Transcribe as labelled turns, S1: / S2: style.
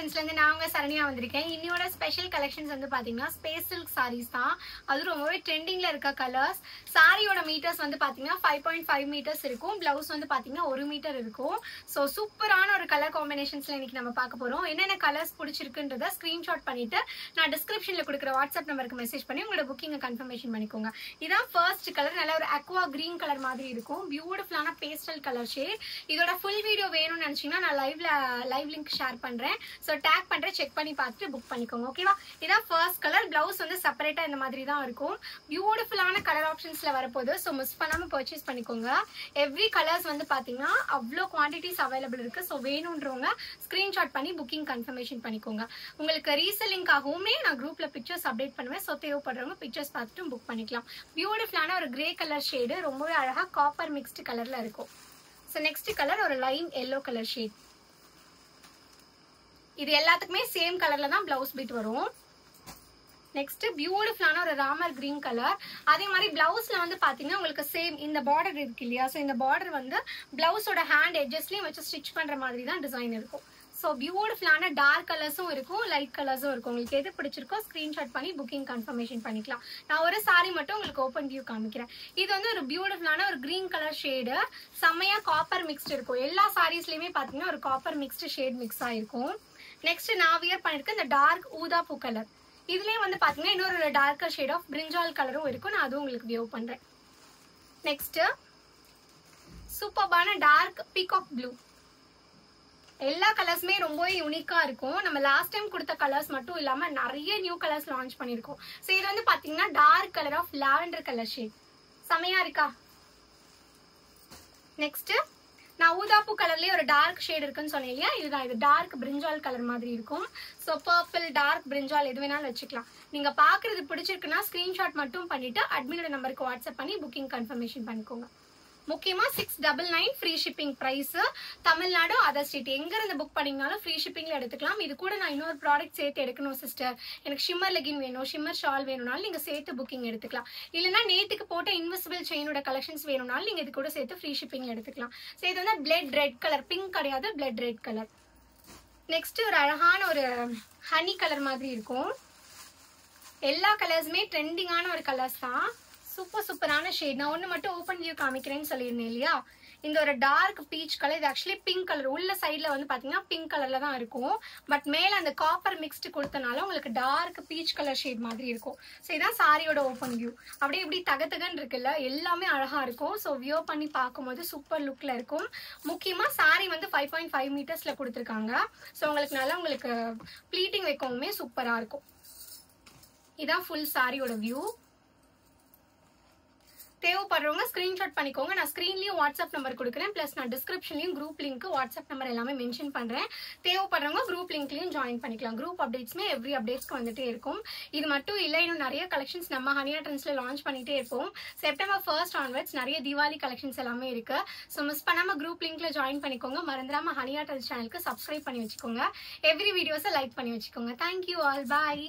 S1: கலெக்ஷன்ஸ்ல இருந்து நான் உங்க சரண்யா வந்திருக்கேன். இன்னியோட ஸ்பெஷல் கலெக்ஷன்ஸ் வந்து பாத்தீங்கன்னா ஸ்பேஸ் சில்க் சாரீஸ் தான். அது ரொம்பவே ட்ரெண்டிங்ல இருக்க கலர்ஸ். சாரியோட மீட்டர்ஸ் வந்து பாத்தீங்கன்னா 5.5 மீட்டர்ஸ் இருக்கும். பிளவுஸ் வந்து பாத்தீங்கன்னா 1 மீட்டர் இருக்கும். ஸோ சூப்பரான ஒரு கலர் காம்பினேஷன்ஸ்ல இன்னைக்கு நம்ம பார்க்க போறோம். என்னென்ன கலர்ஸ் பிடிச்சிருக்குன்றத ஸ்கிரீன்ஷாட் பண்ணிட்டு நான் டிஸ்கிரிப்ஷன்ல கொடுக்குற வாட்ஸ்அப் நம்பருக்கு மெசேஜ் பண்ணி உங்களோட புக்கிங்கை கன்ஃபர்மேஷன் பண்ணிக்கோங்க. இதான் ஃபர்ஸ்ட் கலர். நல்ல ஒரு அக்வா கிரீன் கலர் மாதிரி இருக்கும். பியூட்டிஃபுல்லான பேஸ்டல் கலர் ஷேட். இதோட ஃபுல் வீடியோ வேணும்னு நினைச்சீங்கன்னா நான் லைவ் லிங்க் ஷேர் பண்றேன். ஸோ டேக் பண்றேன், செக் பண்ணி பார்த்துட்டு புக் பண்ணிக்கோங்க. ஓகேவா? இதான் ஃபர்ஸ்ட் கலர். பிளவுஸ் வந்து செப்பரேட்டா இந்த மாதிரி தான் இருக்கும். பியூட்டிஃபுல்லான கலர் ஆப்ஷன்ஸ்ல வரப்போகுது. ஸோ மிஸ் பண்ணாம பர்ச்சேஸ் பண்ணிக்கோங்க. எவ்ரி கலர்ஸ் வந்து பாத்தீங்கன்னா அவ்வளோ குவான்டிட்டிஸ் அவைலபிள் இருக்கு. ஸோ வேணும்ன்றவங்க ஸ்கிரீன்ஷாட் பண்ணி புக்கிங் கன்ஃபர்மேஷன் பண்ணிக்கோங்க. உங்களுக்கு ரீசெல்லிங்காகவுமே நான் குரூப்ல பிக்சர்ஸ் அப்டேட் பண்ணுவேன். ஸோ தேவைப்படுறவங்க பிக்சர்ஸ் பார்த்துட்டு புக் பண்ணிக்கலாம். பியூட்டிஃபுல்லான ஒரு கிரே கலர் ஷேடு, ரொம்பவே அழகா காப்பர் மிக்ஸ்டு கலர்ல இருக்கும். ஸோ நெக்ஸ்ட் கலர் ஒரு லைன் எல்லோ கலர் ஷேட். இது எல்லாத்துக்குமே சேம் கலர்ல தான் பிளவுஸ் பீட் வரும். நெக்ஸ்ட் பியூட்டிஃபுல்லான ஒரு ராமர் கிரீன் கலர். அதே மாதிரி பிளவுஸ்ல வந்து பாத்தீங்கன்னா உங்களுக்கு சேம் இந்த பார்டர் இருக்கு இல்லையா? ஸோ இந்த பார்டர் வந்து பிளவுஸோட ஹேண்ட் எட்ஜஸ்லயும் வச்சு ஸ்டிச் பண்ற மாதிரி தான் டிசைன் இருக்கும். ஸோ பியூட்டிஃபுல்லான டார்க் கலர்ஸும் இருக்கும், லைட் கலர்ஸும் இருக்கும். உங்களுக்கு எது பிடிச்சிருக்கோ ஸ்கிரீன்ஷாட் பண்ணி புக்கிங் கன்ஃபர்மேஷன் பண்ணிக்கலாம். நான் ஒரு சாரி மட்டும் உங்களுக்கு ஓப்பன் வியூ காமிக்கிறேன். இது வந்து ஒரு பியூட்டிஃபுல்லான ஒரு கிரீன் கலர் ஷேடு, செம்மையா காப்பர் மிக்ஸ்டு இருக்கும். எல்லா சாரீஸ்லயுமே பாத்தீங்கன்னா ஒரு காப்பர் மிக்ஸ்டு ஷேட் மிக்ஸ் ஆயிருக்கும். நெக்ஸ்ட் நான் வியர் பண்ணிருக்கேன் இந்த டார்க் ஊதா பூ கலர். இதுலயே வந்து பாத்தீங்கன்னா இன்னொரு டார்க்கர் ஷேட் ஆஃப் பிரிஞ்சால் கலரும் இருக்கும். நான் அதுவும் உங்களுக்கு வியூ பண்றேன். நெக்ஸ்ட் சூப்பர்பான டார்க் பீகாக் ப்ளூ. எல்லா கலர்ஸுமே ரொம்பவே யூனிக்கா இருக்கும். நம்ம லாஸ்ட் டைம் கொடுத்த கலர்ஸ் மட்டும் இல்லாம நிறைய நியூ கலர்ஸ் லான்ச் பண்ணிருக்கோம். ஸோ இது வந்து பாத்தீங்கன்னா dark colour of lavender colour shade. செமையா இருக்கா? நெக்ஸ்ட் நான் ஊதாப்பூ கலர்லயே ஒரு டார்க் ஷேட் இருக்குன்னு சொன்னேன் இல்லையா? இதுதான். இது டார்க் பிரிஞ்சால் கலர் மாதிரி இருக்கும். ஸோ பர்பிள், டார்க் பிரிஞ்சால் எது வேணாலும் வச்சுக்கலாம். நீங்க பாக்குறது பிடிச்சிருக்குன்னா ஸ்கிரீன்ஷாட் மட்டும் பண்ணிட்டு அட்மினோட நம்பருக்கு வாட்ஸ்அப் பண்ணி புக்கிங் கன்ஃபர்மேஷன் பண்ணிக்கோங்க. முக்கியமா 699 free shipping price. Tamil Nadu, other state எங்க இருந்து புக் பண்ணீங்கனாலும் ஃப்ரீ ஷிப்பிங்ல எடுத்துக்கலாம். இது கூட நான் இன்னொரு ப்ராடக்ட் சேர்த்து எடுக்கணும் சிஸ்டர், எனக்கு ஷிம்மர் லெகின் வேணும், ஷிம்மர் ஷால் வேணும்னாலும் நீங்க சேர்த்து புக்கிங் எடுத்துக்கலாம். இல்லைன்னா நேத்துக்கு போட்ட இன்விசிபிள் செயினோட கலெக்ஷன்ஸ் வேணும்னாலும் நீங்க இது கூட சேர்த்து ஃப்ரீ ஷிப்பிங் எடுத்துக்கலாம். ஸோ இது வந்து பிளட் ரெட் கலர், பிங்க் கிடையாது, பிளட் ரெட் கலர். நெக்ஸ்ட் ஒரு அழகான ஒரு ஹனி கலர் மாதிரி இருக்கும். எல்லா கலர்ஸுமே ட்ரெண்டிங்கான ஒரு கலர்ஸ் தான். சூப்பரான ஷேட். நான் ஒன்று மட்டும் ஓப்பன் வியூ காமிக்கிறேன்னு சொல்லியிருந்தேன் இல்லையா? இந்த ஒரு டார்க் பீச் கலர். இது ஆக்சுவலி பிங்க் கலர். உள்ள சைட்ல வந்து பாத்தீங்கன்னா பிங்க் கலர்ல தான் இருக்கும். பட் மேல அந்த காப்பர் மிக்ஸ்டு கொடுத்தனால உங்களுக்கு டார்க் பீச் கலர் ஷேட் மாதிரி இருக்கும். ஸோ இதான் சாரியோட ஓப்பன் வியூ. அப்படியே இப்படி தகத்தகன்னு இருக்குல்ல, எல்லாமே அழகா இருக்கும். ஸோ வியூ பண்ணி பார்க்கும்போது சூப்பர் லுக்ல இருக்கும். முக்கியமா சாரி வந்து 5.5 மீட்டர்ஸ்ல கொடுத்துருக்காங்க. ஸோ உங்களுக்கு நல்லா உங்களுக்கு ப்ளீட்டிங் வைக்கவுமே சூப்பரா இருக்கும். இதான் ஃபுல் சாரியோட வியூ. தேவைப்படுறவங்க ஸ்கிரீன்ஷாட் பண்ணிக்கோங்க. நான் ஸ்கிரீன்லயும் வாட்ஸ்அப் நம்பர் கொடுக்குறேன். பிளஸ் நான் டிஸ்கிரிப்ஷன்லயும் குரூப் லிங்க், வாட்ஸ்அப் நம்பர் எல்லாமே மென்ஷன் பண்றேன். தேவைப்படுறவங்க குரூப் லிங்க்லயும் ஜாயின் பண்ணிக்கலாம். குரூப் அப்டேட்ஸ்மே எவ்ரி அப்டேட்ஸ்க்கு வந்துட்டே இருக்கும். இது மட்டும் இல்லை, இன்னும் நிறைய கலெக்ஷன்ஸ் நம்ம ஹனியா ட்ரெண்ட்ஸ்ல லான்ச் பண்ணிட்டே இருப்போம். செப்டம்பர் 1 ஆன்வர்ட்ஸ் நிறைய தீபாவளி கலெக்ஷன்ஸ் எல்லாமே இருக்கு. ஸோ மிஸ் பண்ணாம குரூப் லிங்க்ல ஜாயின் பண்ணிக்கோங்க. மறந்துடாம ஹனியா ட்ரெண்ட்ஸ் சேனலுக்கு சப்ஸ்கிரைப் பண்ணி வச்சுக்கோங்க. எவ்ரி வீடியோஸை லைக் பண்ணி வச்சுக்கோங்க. Thank you all. பாய்.